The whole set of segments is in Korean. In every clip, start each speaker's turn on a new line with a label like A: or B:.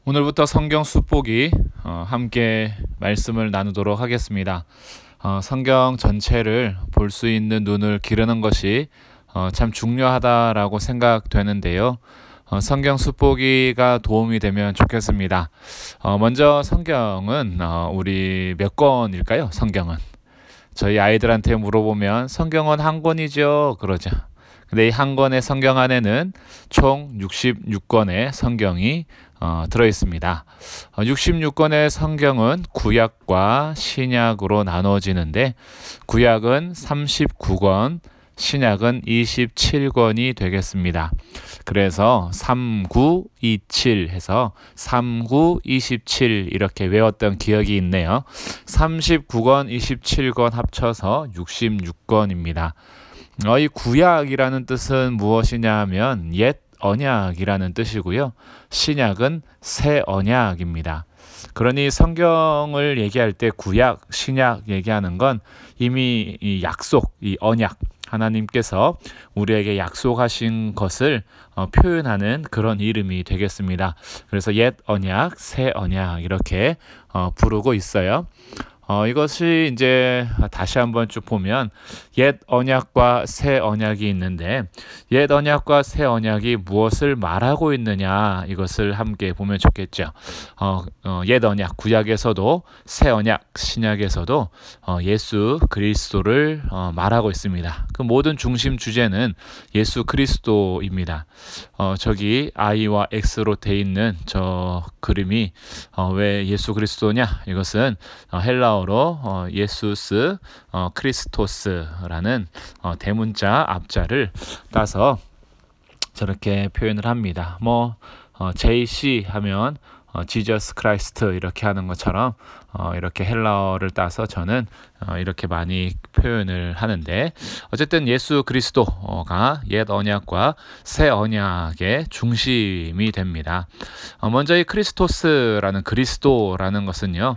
A: 오늘부터 성경 숲보기 함께 말씀을 나누도록 하겠습니다. 성경 전체를 볼 수 있는 눈을 기르는 것이 참 중요하다라고 생각되는데요. 성경 숲보기가 도움이 되면 좋겠습니다. 먼저 성경은 우리 몇 권일까요? 성경은 저희 아이들한테 물어보면 성경은 한 권이죠 그러죠. 근데 이 한 권의 성경 안에는 총 66권의 성경이 들어 있습니다. 66권의 성경은 구약과 신약으로 나눠지는데 구약은 39권, 신약은 27권이 되겠습니다. 그래서 3927 해서 3927 이렇게 외웠던 기억이 있네요. 39권, 27권 합쳐서 66권입니다. 이 구약이라는 뜻은 무엇이냐 하면 옛 언약이라는 뜻이고요. 신약은 새 언약입니다. 그러니 성경을 얘기할 때 구약, 신약 얘기하는 건 이미 이 약속, 이 언약, 하나님께서 우리에게 약속하신 것을 표현하는 그런 이름이 되겠습니다. 그래서 옛 언약, 새 언약 이렇게 부르고 있어요. 이것이 이제 다시 한번 쭉 보면 옛 언약과 새 언약이 있는데 옛 언약과 새 언약이 무엇을 말하고 있느냐 이것을 함께 보면 좋겠죠. 옛 언약 구약에서도 새 언약 신약에서도 예수 그리스도를 말하고 있습니다. 그 모든 중심 주제는 예수 그리스도입니다. 저기 I와 X로 돼 있는 저 그림이 왜 예수 그리스도냐? 이것은 헬라어로 예수스 크리스토스라는 대문자 앞자를 따서 저렇게 표현을 합니다. JC 하면 지저스 크라이스트 이렇게 하는 것처럼 이렇게 헬라어를 따서 저는 이렇게 많이 표현을 하는데 어쨌든 예수 그리스도가 옛 언약과 새 언약의 중심이 됩니다. 먼저 이 크리스토스라는 그리스도라는 것은요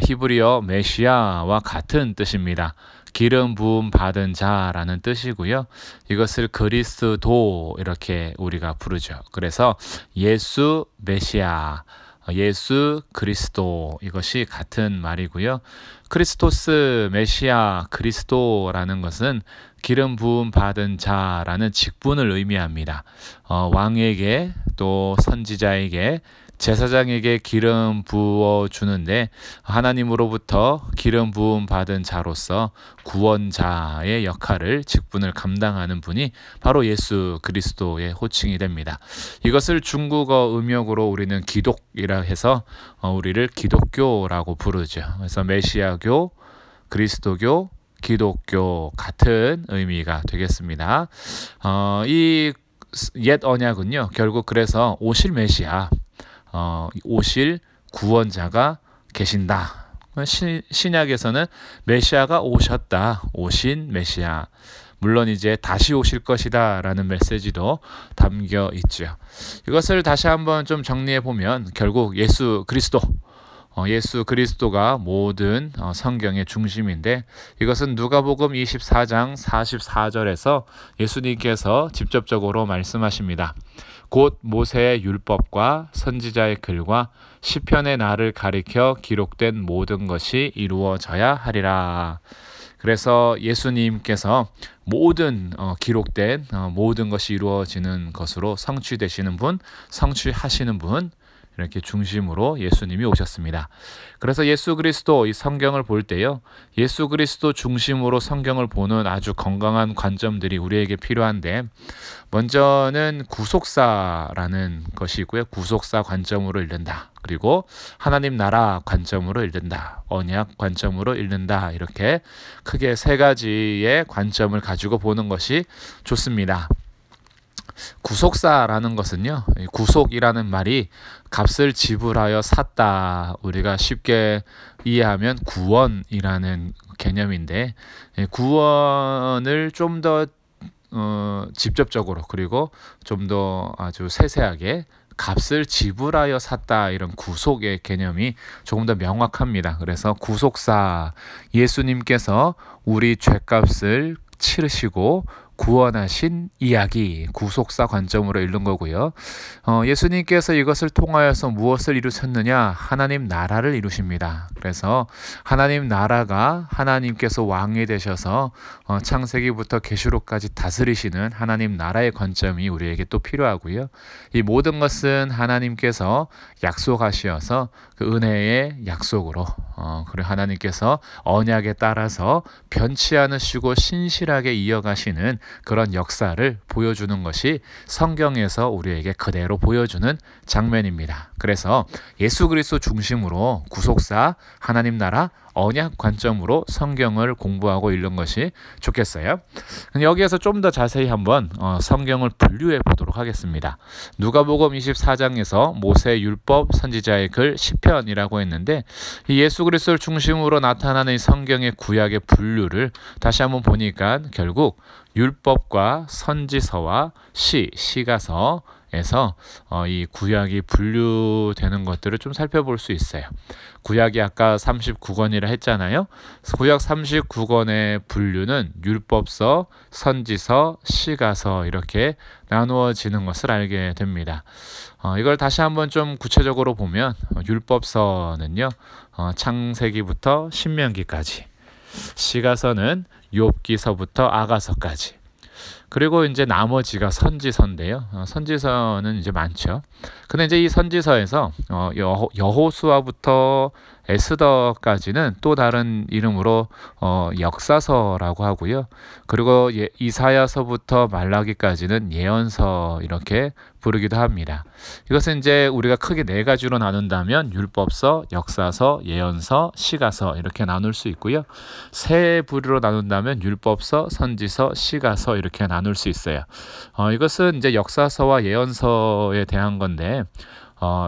A: 히브리어 메시아와 같은 뜻입니다. 기름 부음 받은 자라는 뜻이고요. 이것을 그리스도 이렇게 우리가 부르죠. 그래서 예수 메시아, 예수 그리스도 이것이 같은 말이고요. 크리스토스, 메시아, 그리스도라는 것은 기름 부음 받은 자라는 직분을 의미합니다. 왕에게 또 선지자에게 제사장에게 기름 부어 주는데 하나님으로부터 기름 부음 받은 자로서 구원자의 역할을 직분을 감당하는 분이 바로 예수 그리스도의 호칭이 됩니다. 이것을 중국어 음역으로 우리는 기독이라 해서 우리를 기독교라고 부르죠. 그래서 메시아교, 그리스도교, 기독교 같은 의미가 되겠습니다. 이 옛 언약은요 결국 그래서 오실 메시아 오실 구원자가 계신다. 신약에서는 메시아가 오셨다. 오신 메시아. 물론 이제 다시 오실 것이다 라는 메시지도 담겨 있죠. 이것을 다시 한번 좀 정리해 보면 결국 예수 그리스도가 모든 성경의 중심인데 이것은 누가복음 24장 44절에서 예수님께서 직접적으로 말씀하십니다. 곧 모세의 율법과 선지자의 글과 시편의 날을 가리켜 기록된 모든 것이 이루어져야 하리라. 그래서 예수님께서 모든 기록된 모든 것이 이루어지는 것으로 성취되시는 분, 성취하시는 분 이렇게 중심으로 예수님이 오셨습니다. 그래서 예수 그리스도 이 성경을 볼 때요. 예수 그리스도 중심으로 성경을 보는 아주 건강한 관점들이 우리에게 필요한데 먼저는 구속사라는 것이 있고요. 구속사 관점으로 읽는다. 그리고 하나님 나라 관점으로 읽는다. 언약 관점으로 읽는다. 이렇게 크게 세 가지의 관점을 가지고 보는 것이 좋습니다. 구속사라는 것은요. 구속이라는 말이 값을 지불하여 샀다. 우리가 쉽게 이해하면 구원이라는 개념인데 구원을 좀 더 직접적으로 그리고 좀 더 아주 세세하게 값을 지불하여 샀다. 이런 구속의 개념이 조금 더 명확합니다. 그래서 구속사 예수님께서 우리 죄값을 치르시고 구원하신 이야기, 구속사 관점으로 읽는 거고요. 예수님께서 이것을 통하여서 무엇을 이루셨느냐? 하나님 나라를 이루십니다. 그래서 하나님 나라가 하나님께서 왕이 되셔서 창세기부터 계시록까지 다스리시는 하나님 나라의 관점이 우리에게 또 필요하고요. 이 모든 것은 하나님께서 약속하시어서 그 은혜의 약속으로 그리고 하나님께서 언약에 따라서 변치 않으시고 신실하게 이어가시는 그런 역사를 보여주는 것이 성경에서 우리에게 그대로 보여주는 장면입니다. 그래서 예수 그리스도 중심으로 구속사, 하나님 나라, 언약 관점으로 성경을 공부하고 읽는 것이 좋겠어요. 여기에서 좀 더 자세히 한번 성경을 분류해 보도록 하겠습니다. 누가복음 24장에서 모세 율법 선지자의 글 시편이라고 했는데 이 예수 그리스도를 중심으로 나타나는 이 성경의 구약의 분류를 다시 한번 보니까 결국 율법과 선지서와 시가서에서 이 구약이 분류되는 것들을 좀 살펴볼 수 있어요. 구약이 아까 39권이라 했잖아요. 구약 39권의 분류는 율법서, 선지서, 시가서 이렇게 나누어지는 것을 알게 됩니다. 이걸 다시 한번 좀 구체적으로 보면 율법서는요, 창세기부터 신명기까지, 시가서는 욥기서부터 아가서까지, 그리고 이제 나머지가 선지서인데요. 선지서는 이제 많죠. 근데 이제 이 선지서에서 여호수아부터 에스더까지는 또 다른 이름으로 역사서라고 하고요. 그리고 이사야서부터 말라기까지는 예언서 이렇게 부르기도 합니다. 이것은 이제 우리가 크게 네 가지로 나눈다면 율법서, 역사서, 예언서, 시가서 이렇게 나눌 수 있고요. 세 부류로 나눈다면 율법서, 선지서, 시가서 이렇게 나눌 수 있어요. 이것은 이제 역사서와 예언서에 대한 건데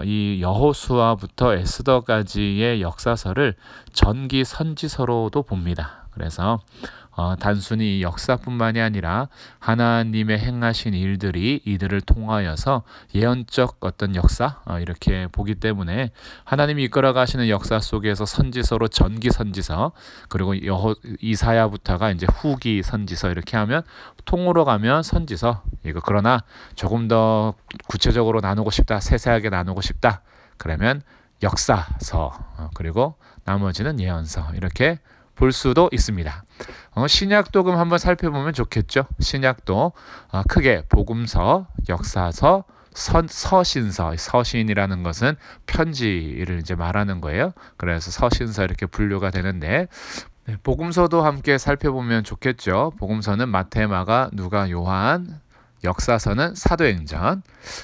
A: 이 여호수아부터 에스더까지의 역사서를 전기 선지서로도 봅니다. 그래서 단순히 역사뿐만이 아니라 하나님의 행하신 일들이 이들을 통하여서 예언적 어떤 역사 이렇게 보기 때문에 하나님이 이끌어 가시는 역사 속에서 선지서로 전기 선지서, 그리고 이사야부터가 이제 후기 선지서 이렇게 하면 통으로 가면 선지서. 이거 그러나 조금 더 구체적으로 나누고 싶다, 세세하게 나누고 싶다, 그러면 역사서, 그리고 나머지는 예언서 이렇게 볼 수도 있습니다. 신약도 그럼 한번 살펴보면 좋겠죠. 신약도 크게 복음서, 역사서, 서신서, 서신이라는 것은 편지를 이제 말하는 거예요. 그래서 서신서 이렇게 분류가 되는데 복음서도 함께 살펴보면 좋겠죠. 복음서는 마태, 마가, 누가, 요한, 역사서는 사도행전,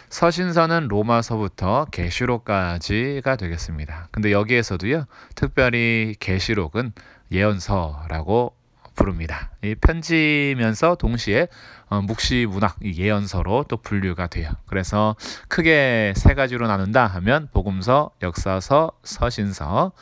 A: 서신서는 로마서부터 계시록까지가 되겠습니다. 근데 여기에서도요, 특별히 계시록은 예언서라고 부릅니다. 이 편지면서 동시에 묵시문학 예언서로 또 분류가 돼요. 그래서 크게 세 가지로 나눈다 하면 복음서, 역사서, 서신서,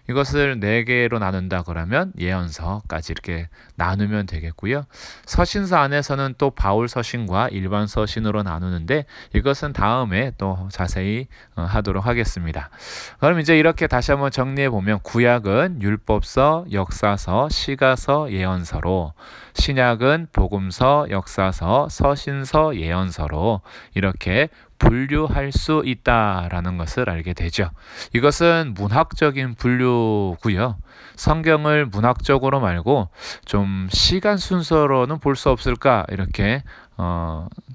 A: 이것을 네 개로 나눈다 그러면 예언서까지 이렇게 나누면 되겠고요. 서신서 안에서는 또 바울 서신과 일반 서신으로 나누는데 이것은 다음에 또 자세히 하도록 하겠습니다. 그럼 이제 이렇게 다시 한번 정리해 보면 구약은 율법서, 역사서, 시가서, 예언서로, 신약은 복음서, 역사서, 서신서, 예언서로 이렇게 분류할 수 있다라는 것을 알게 되죠. 이것은 문학적인 분류고요. 성경을 문학적으로 말고 좀 시간 순서로는 볼 수 없을까 이렇게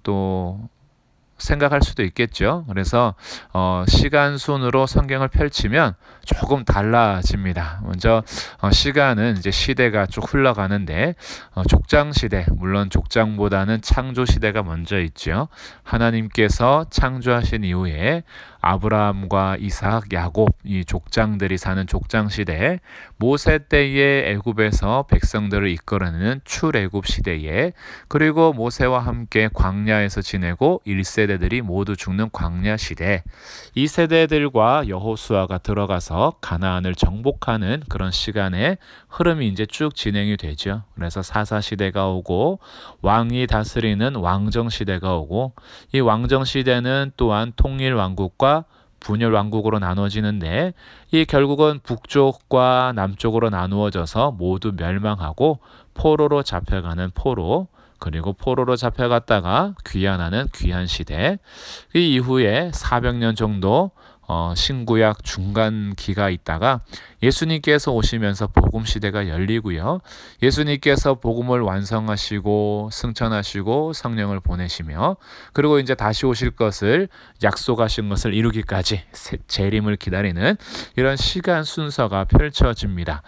A: 또 생각할 수도 있겠죠. 그래서 시간 순으로 성경을 펼치면 조금 달라집니다. 먼저 시간은 이제 시대가 쭉 흘러가는데 족장 시대, 물론 족장보다는 창조 시대가 먼저 있죠. 하나님께서 창조하신 이후에 아브라함과 이삭, 야곱 이 족장들이 사는 족장 시대, 모세 때에 애굽에서 백성들을 이끌어내는 출애굽 시대에, 그리고 모세와 함께 광야에서 지내고 1세대들이 모두 죽는 광야 시대, 이 세대들과 여호수아가 들어가서 가나안을 정복하는 그런 시간의 흐름이 이제 쭉 진행이 되죠. 그래서 사사 시대가 오고 왕이 다스리는 왕정 시대가 오고, 이 왕정 시대는 또한 통일 왕국과 분열 왕국으로 나눠지는데 이 결국은 북쪽과 남쪽으로 나누어져서 모두 멸망하고 포로로 잡혀가는 포로, 그리고 포로로 잡혀갔다가 귀환하는 귀환 시대. 이 이후에 400년 정도 신구약 중간기가 있다가 예수님께서 오시면서 복음 시대가 열리고요. 예수님께서 복음을 완성하시고 승천하시고 성령을 보내시며 그리고 이제 다시 오실 것을 약속하신 것을 이루기까지 재림을 기다리는 이런 시간 순서가 펼쳐집니다.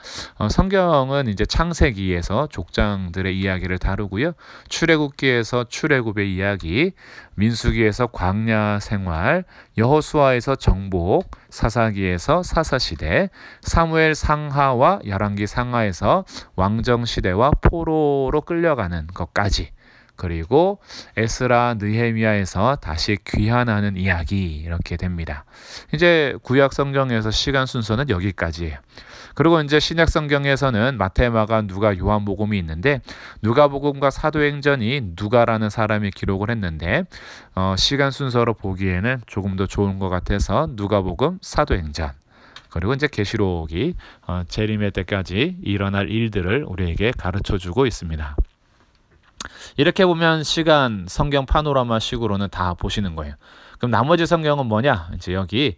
A: 성경은 이제 창세기에서 족장들의 이야기를 다루고요. 출애굽기에서 출애굽의 이야기, 민수기에서 광야 생활, 여호수아에서 정복, 사사기에서 사사시대, 사무엘 상하와 열왕기 상하에서 왕정시대와 포로로 끌려가는 것까지, 그리고 에스라 느헤미야에서 다시 귀환하는 이야기, 이렇게 됩니다. 이제 구약 성경에서 시간 순서는 여기까지예요. 그리고 이제 신약 성경에서는 마태, 마가, 누가, 요한복음이 있는데 누가복음과 사도행전이 누가라는 사람이 기록을 했는데 시간 순서로 보기에는 조금 더 좋은 것 같아서 누가복음, 사도행전, 그리고 이제 계시록이 재림의 때까지 일어날 일들을 우리에게 가르쳐주고 있습니다. 이렇게 보면 시간 성경 파노라마 식으로는 다 보시는 거예요. 그럼 나머지 성경은 뭐냐? 이제 여기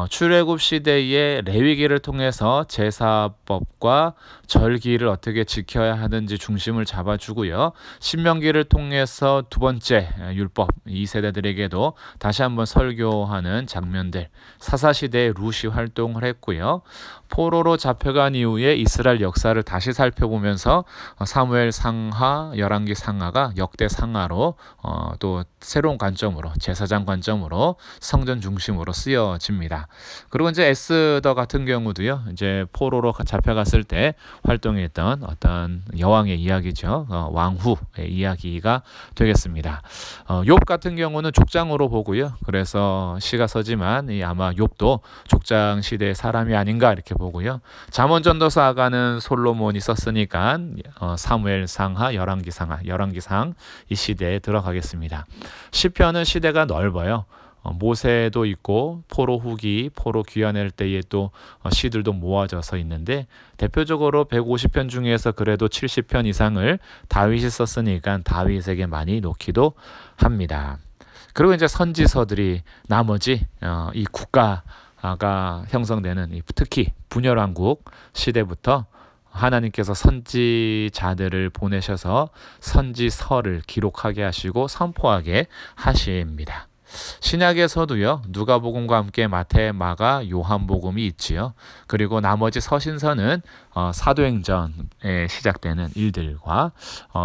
A: 출애굽 시대의 레위기를 통해서 제사법과 절기를 어떻게 지켜야 하는지 중심을 잡아주고요. 신명기를 통해서 두 번째 율법, 이 세대들에게도 다시 한번 설교하는 장면들, 사사시대에 루시 활동을 했고요. 포로로 잡혀간 이후에 이스라엘 역사를 다시 살펴보면서 사무엘 상하, 열왕기 상하가 역대 상하로 또 새로운 관점으로, 제사장 관점으로 성전 중심으로 쓰여집니다. 그리고 이제 에스더 같은 경우도요, 이제 포로로 잡혀갔을 때 활동했던 어떤 여왕의 이야기죠. 왕후의 이야기가 되겠습니다. 욥 같은 경우는 족장으로 보고요. 그래서 시가 서지만 아마 욥도 족장 시대의 사람이 아닌가 이렇게 보고요. 잠언전도서 아가는 솔로몬이 썼으니까 사무엘 상하, 열왕기 상하, 열왕기상 이 시대에 들어가겠습니다. 시편은 시대가 넓어요. 모세도 있고 포로 후기, 포로 귀환할 때에 또 시들도 모아져서 있는데 대표적으로 150편 중에서 그래도 70편 이상을 다윗이 썼으니까 다윗에게 많이 놓기도 합니다. 그리고 이제 선지서들이 나머지 이 국가가 형성되는 특히 분열왕국 시대부터 하나님께서 선지자들을 보내셔서 선지서를 기록하게 하시고 선포하게 하십니다. 신약에서도요, 누가복음과 함께 마태, 마가, 요한복음이 있지요. 그리고 나머지 서신서는 사도행전에 시작되는 일들과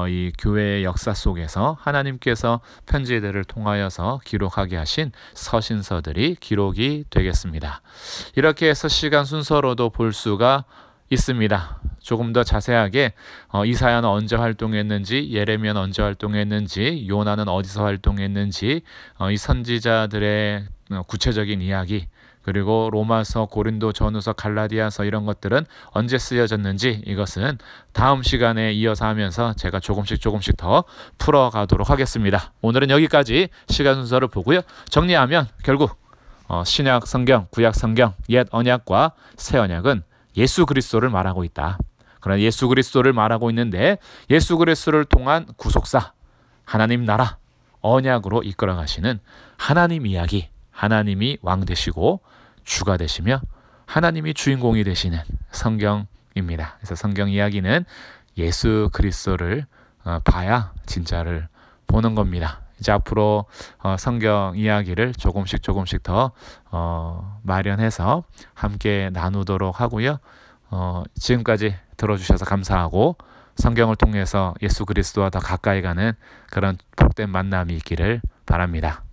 A: 이 교회의 역사 속에서 하나님께서 편지들을 통하여서 기록하게 하신 서신서들이 기록이 되겠습니다. 이렇게 해서 시간 순서로도 볼 수가 있습니다. 조금 더 자세하게 이사야는 언제 활동했는지, 예레미야는 언제 활동했는지, 요나는 어디서 활동했는지, 이 선지자들의 구체적인 이야기, 그리고 로마서, 고린도 전후서, 갈라디아서 이런 것들은 언제 쓰여졌는지 이것은 다음 시간에 이어서 하면서 제가 조금씩 더 풀어가도록 하겠습니다. 오늘은 여기까지 시간 순서를 보고요. 정리하면 결국 신약 성경, 구약 성경, 옛 언약과 새 언약은 예수 그리스도를 말하고 있다. 그러나 예수 그리스도를 말하고 있는데 예수 그리스도를 통한 구속사, 하나님 나라, 언약으로 이끌어 가시는 하나님 이야기, 하나님이 왕 되시고 주가 되시며 하나님이 주인공이 되시는 성경입니다. 그래서 성경 이야기는 예수 그리스도를 봐야 진짜를 보는 겁니다. 이제 앞으로 성경 이야기를 조금씩 더 마련해서 함께 나누도록 하고요. 지금까지 들어주셔서 감사하고 성경을 통해서 예수 그리스도와 더 가까이 가는 그런 복된 만남이 있기를 바랍니다.